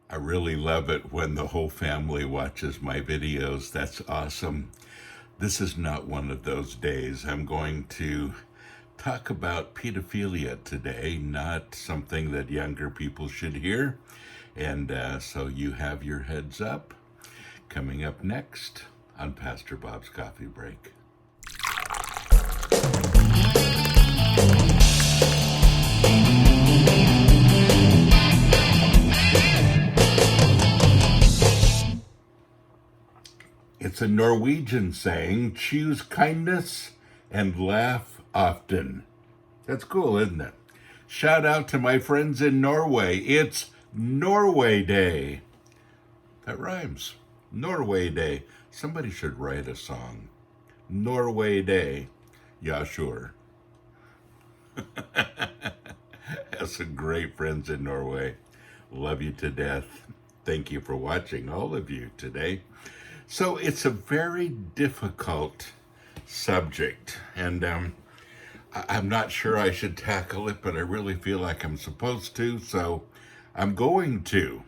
I really love it when the whole family watches my videos. That's awesome. This is not one of those days. I'm going to talk about pedophilia today, not something that younger people should hear. And so you have your heads up. Coming up next on Pastor Bob's Coffee Break. It's a Norwegian saying, choose kindness and laugh often. That's cool, isn't it? Shout out to my friends in Norway. It's Norway Day. That rhymes. Norway Day. Somebody should write a song. Norway Day. Yeah, sure. Have some great friends in Norway. Love you to death. Thank you for watching, all of you, today. So it's a very difficult subject, and I'm not sure I should tackle it, but I really feel like I'm supposed to, so I'm going to.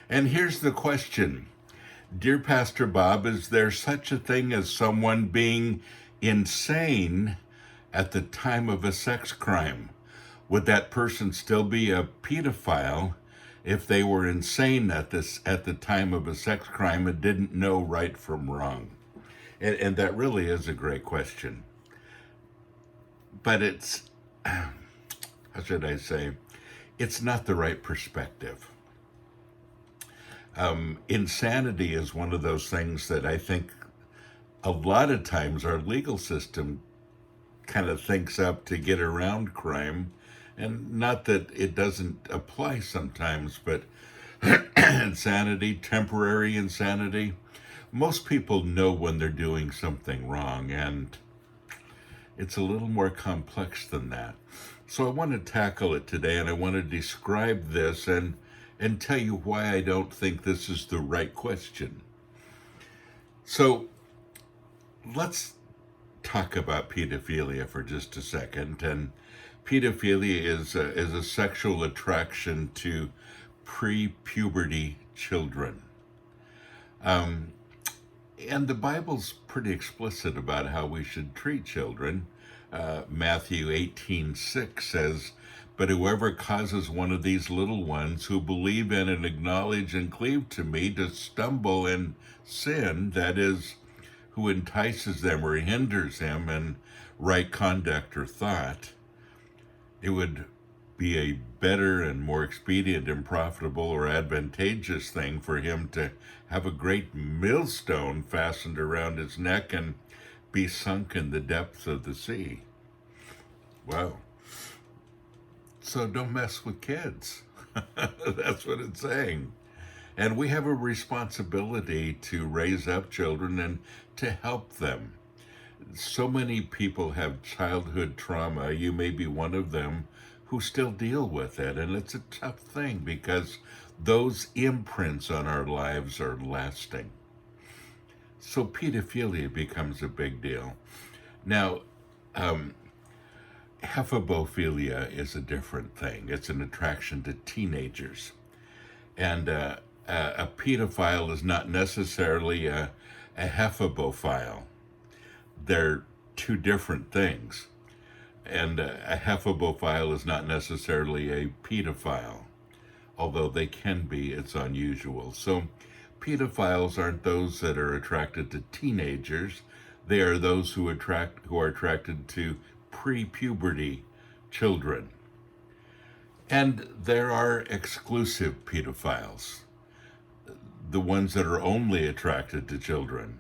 And here's the question. Dear Pastor Bob, is there such a thing as someone being insane at the time of a sex crime? Would that person still be a pedophile if they were insane at the time of a sex crime and didn't know right from wrong? And that really is a great question. But it's, how should I say, it's not the right perspective. Insanity is one of those things that I think a lot of times our legal system kind of thinks up to get around crime. And not that it doesn't apply sometimes, but insanity, temporary insanity, most people know when they're doing something wrong, and it's a little more complex than that. So I want to tackle it today, and I want to describe this and tell you why I don't think this is the right question. So let's talk about pedophilia for just a second. And pedophilia is a sexual attraction to pre-puberty children. And the Bible's pretty explicit about how we should treat children. Matthew 18:6 says, "But whoever causes one of these little ones who believe in and acknowledge and cleave to me to stumble in sin," that is, who entices them or hinders them in right conduct or thought, it would be a better and more expedient and profitable or advantageous thing for him to have a great millstone fastened around his neck and be sunk in the depths of the sea. Wow. So don't mess with kids. That's what it's saying. And we have a responsibility to raise up children and to help them. So many people have childhood trauma. You may be one of them who still deal with it. And it's a tough thing because those imprints on our lives are lasting. So pedophilia becomes a big deal. Now, hephobophilia is a different thing. It's an attraction to teenagers. And a pedophile is not necessarily a hephabophile. They're two different things. And a hephabophile is not necessarily a pedophile. Although they can be, it's unusual. So pedophiles aren't those that are attracted to teenagers. They are those who are attracted to pre-puberty children. And there are exclusive pedophiles, the ones that are only attracted to children.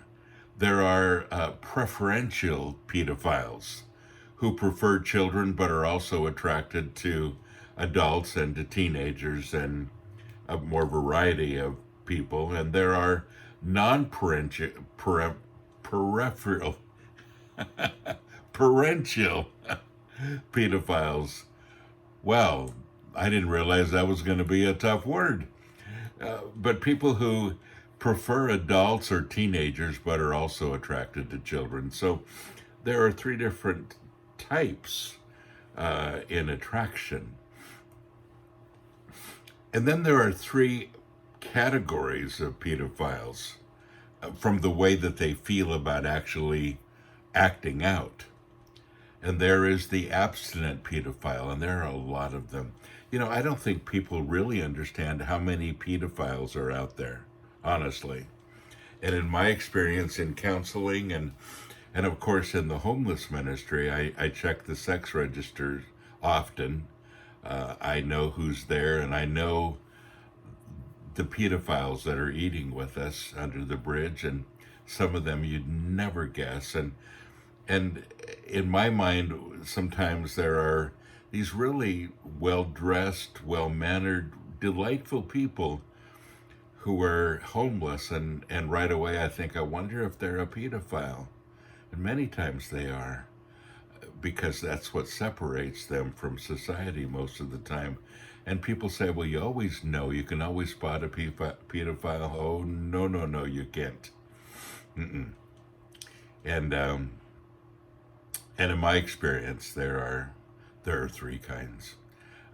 There are preferential pedophiles who prefer children but are also attracted to adults and to teenagers and a more variety of people. And there are non-parental, parental pedophiles. Well, I didn't realize that was going to be a tough word. But people who prefer adults or teenagers but are also attracted to children. So there are three different types in attraction. And then there are three categories of pedophiles from the way that they feel about actually acting out. And there is the abstinent pedophile, and there are a lot of them. You know, I don't think people really understand how many pedophiles are out there, honestly. And in my experience in counseling and of course in the homeless ministry, I check the sex registers often. I know who's there, and I know the pedophiles that are eating with us under the bridge, and some of them you'd never guess. And in my mind, sometimes there are these really well-dressed, well-mannered, delightful people who are homeless, and right away I think, I wonder if they're a pedophile. And many times they are, because that's what separates them from society most of the time. And people say, well, you always know, you can always spot a pedophile. Oh, no, no, no, you can't. Mm-mm. And in my experience, there are three kinds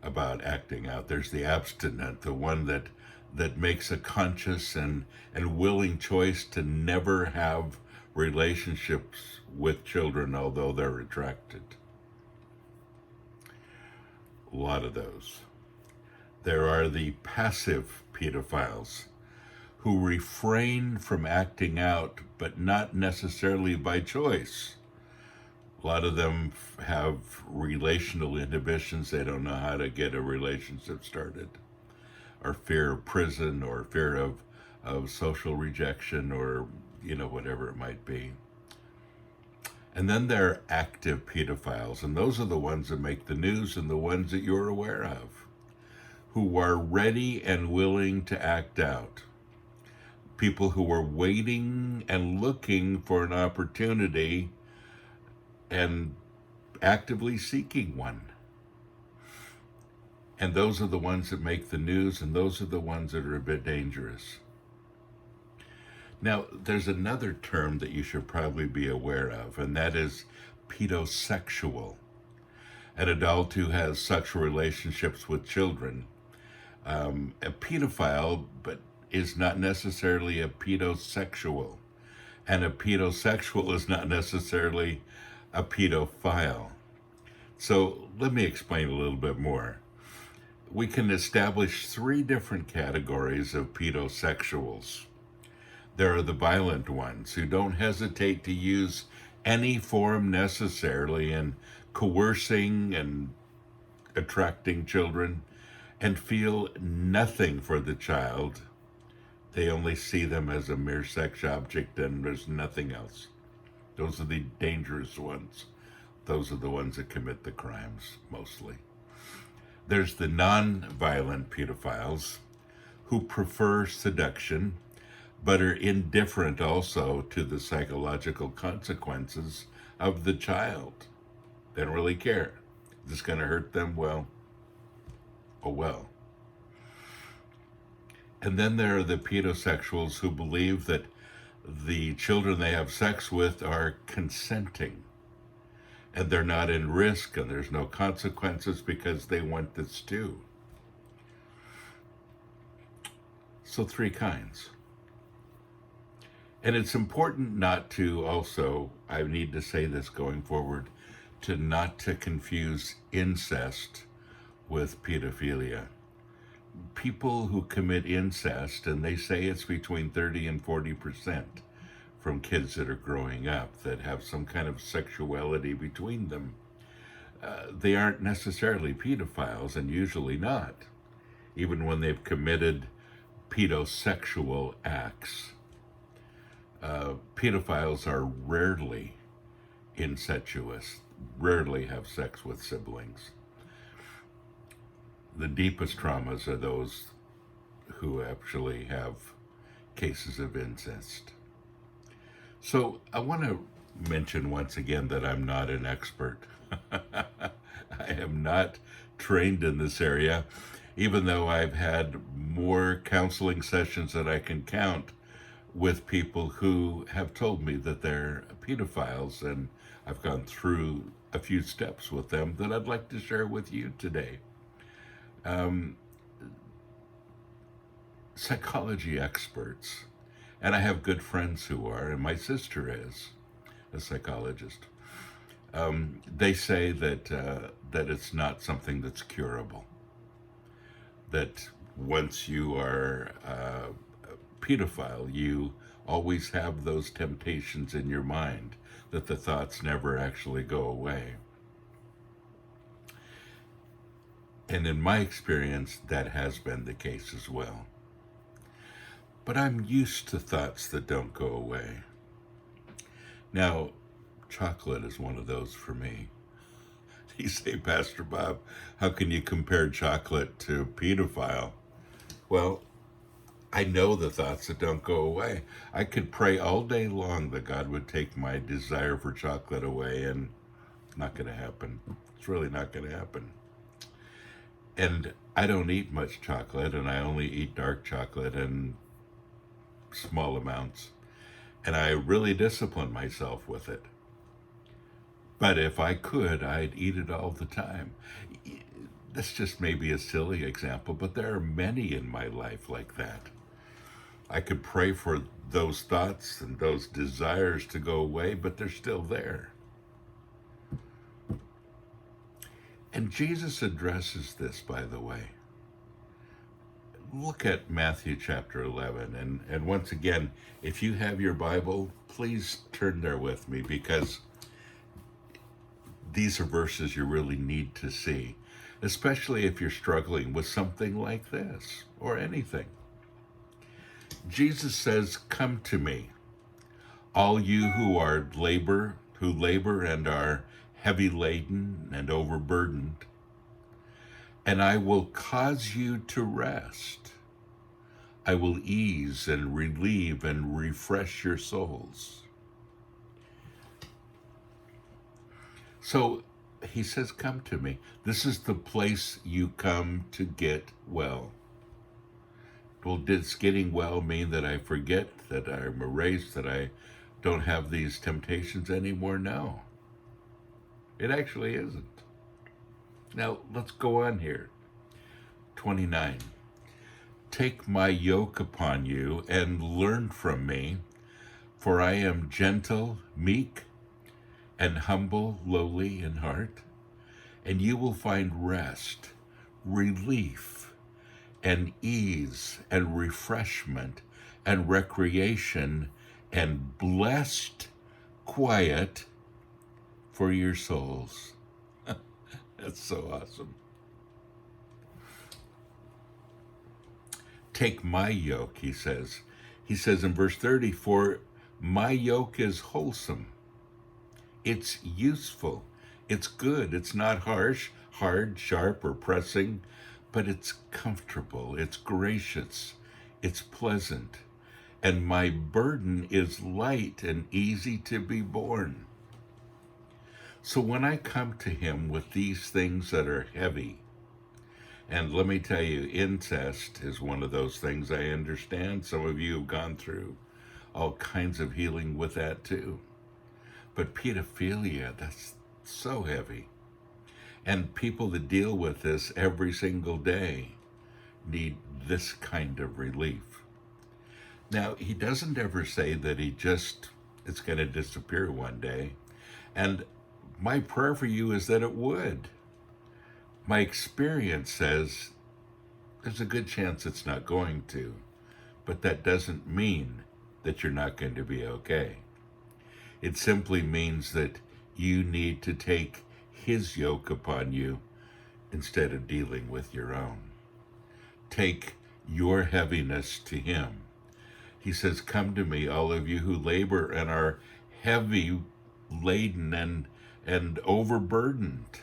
about acting out. There's the abstinent, the one that makes a conscious and willing choice to never have relationships with children, although they're attracted. A lot of those. There are the passive pedophiles who refrain from acting out, but not necessarily by choice. A lot of them have relational inhibitions. They don't know how to get a relationship started, or fear of prison, or fear of social rejection, or, you know, whatever it might be. And then there are active pedophiles, and those are the ones that make the news and the ones that you're aware of, who are ready and willing to act out. People who are waiting and looking for an opportunity and actively seeking one. And those are the ones that make the news, and those are the ones that are a bit dangerous. Now, there's another term that you should probably be aware of, and that is pedosexual. An adult who has sexual relationships with children. A pedophile, but is not necessarily a pedosexual. And a pedosexual is not necessarily a pedophile. So let me explain a little bit more. We can establish three different categories of pedosexuals. There are the violent ones who don't hesitate to use any form necessarily in coercing and attracting children, and feel nothing for the child. They only see them as a mere sex object, and there's nothing else. Those are the dangerous ones. Those are the ones that commit the crimes, mostly. There's the non-violent pedophiles who prefer seduction, but are indifferent also to the psychological consequences of the child. They don't really care. Is this going to hurt them? Well, oh well. And then there are the pedosexuals who believe that the children they have sex with are consenting, and they're not in risk, and there's no consequences because they want this too. So three kinds. And it's important not to also, I need to say this going forward, to not to confuse incest with pedophilia. People who commit incest, and they say it's between 30 and 40% from kids that are growing up that have some kind of sexuality between them, they aren't necessarily pedophiles, and usually not, even when they've committed pedosexual acts. Pedophiles are rarely incestuous, rarely have sex with siblings. The deepest traumas are those who actually have cases of incest. So I want to mention once again that I'm not an expert. I am not trained in this area, even though I've had more counseling sessions than I can count with people who have told me that they're pedophiles, and I've gone through a few steps with them that I'd like to share with you today. psychology experts, and I have good friends who are, and my sister is a psychologist. They say that it's not something that's curable. That once you are a pedophile, you always have those temptations in your mind. That the thoughts never actually go away. And in my experience, that has been the case as well. But I'm used to thoughts that don't go away. Now, chocolate is one of those for me. You say, Pastor Bob, how can you compare chocolate to pedophile? Well, I know the thoughts that don't go away. I could pray all day long that God would take my desire for chocolate away, and it's not going to happen. It's really not going to happen. And I don't eat much chocolate, and I only eat dark chocolate in small amounts. And I really discipline myself with it. But if I could, I'd eat it all the time. This just may be a silly example, but there are many in my life like that. I could pray for those thoughts and those desires to go away, but they're still there. And Jesus addresses this, by the way. Look at Matthew chapter 11. And once again, if you have your Bible, please turn there with me, because these are verses you really need to see, especially if you're struggling with something like this or anything. Jesus says, "Come to me, all you who labor and are heavy laden and overburdened, and I will cause you to rest. I will ease and relieve and refresh your souls." So he says, come to me. This is the place you come to get well. Well, does getting well mean that I forget, that I'm erased, that I don't have these temptations anymore? No, it actually isn't. Now, let's go on here. 29. Take my yoke upon you and learn from me, for I am gentle, meek, and humble, lowly in heart, and you will find rest, relief, and ease, and refreshment, and recreation, and blessed quiet for your souls. That's so awesome. Take my yoke, he says. He says in verse 30, for my yoke is wholesome. It's useful. It's good. It's not harsh, hard, sharp, or pressing, but it's comfortable. It's gracious. It's pleasant. And my burden is light and easy to be borne. So when I come to him with these things that are heavy, and let me tell you, incest is one of those things I understand. Some of you have gone through all kinds of healing with that too. But pedophilia, that's so heavy. And people that deal with this every single day need this kind of relief. Now, he doesn't ever say that it's going to disappear one day. And my prayer for you is that it would. My experience says there's a good chance it's not going to, but that doesn't mean that you're not going to be okay. It simply means that you need to take his yoke upon you instead of dealing with your own. Take your heaviness to him. He says, come to me, all of you who labor and are heavy laden and overburdened,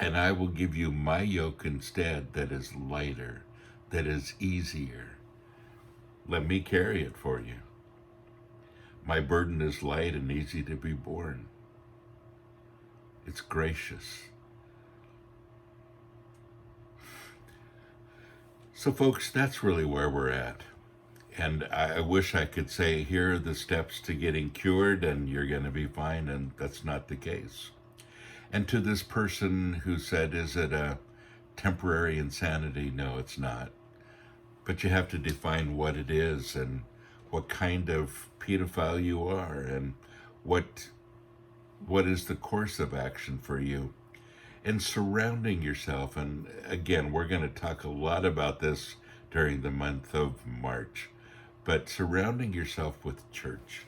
and I will give you my yoke instead, that is lighter, that is easier. Let me carry it for you. My burden is light and easy to be borne. It's gracious. So folks, that's really where we're at. And I wish I could say, here are the steps to getting cured and you're going to be fine, and that's not the case. And to this person who said, is it a temporary insanity? No, it's not. But you have to define what it is and what kind of pedophile you are and what is the course of action for you. And surrounding yourself, and again, we're going to talk a lot about this during the month of March, but surrounding yourself with church,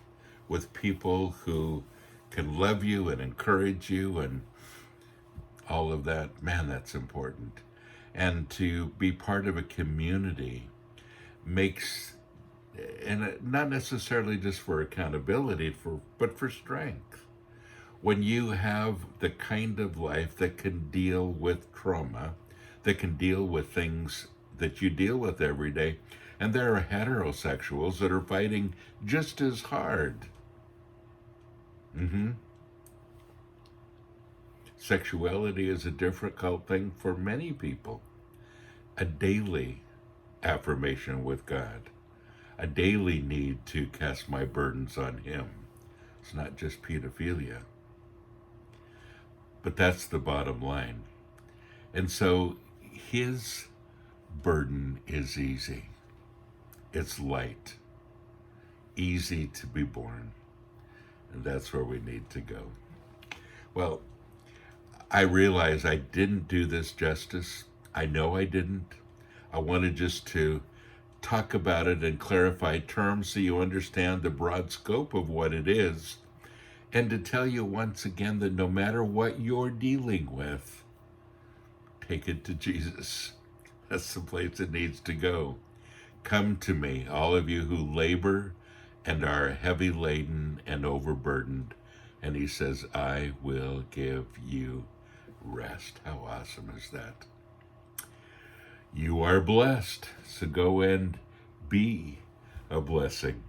with people who can love you and encourage you and all of that, man, that's important. And to be part of a community makes, and not necessarily just for accountability, but for strength. When you have the kind of life that can deal with trauma, that can deal with things that you deal with every day, and there are heterosexuals that are fighting just as hard. Sexuality is a difficult thing for many people. A daily affirmation with God, a daily need to cast my burdens on Him. It's not just pedophilia. But that's the bottom line. And so His burden is easy. It's light, easy to be borne. And that's where we need to go. Well, I realize I didn't do this justice. I know I didn't. I wanted just to talk about it and clarify terms so you understand the broad scope of what it is. And to tell you once again that no matter what you're dealing with, take it to Jesus. That's the place it needs to go. Come to me, all of you who labor and are heavy laden and overburdened. And He says, I will give you rest. How awesome is that? You are blessed, so go and be a blessing.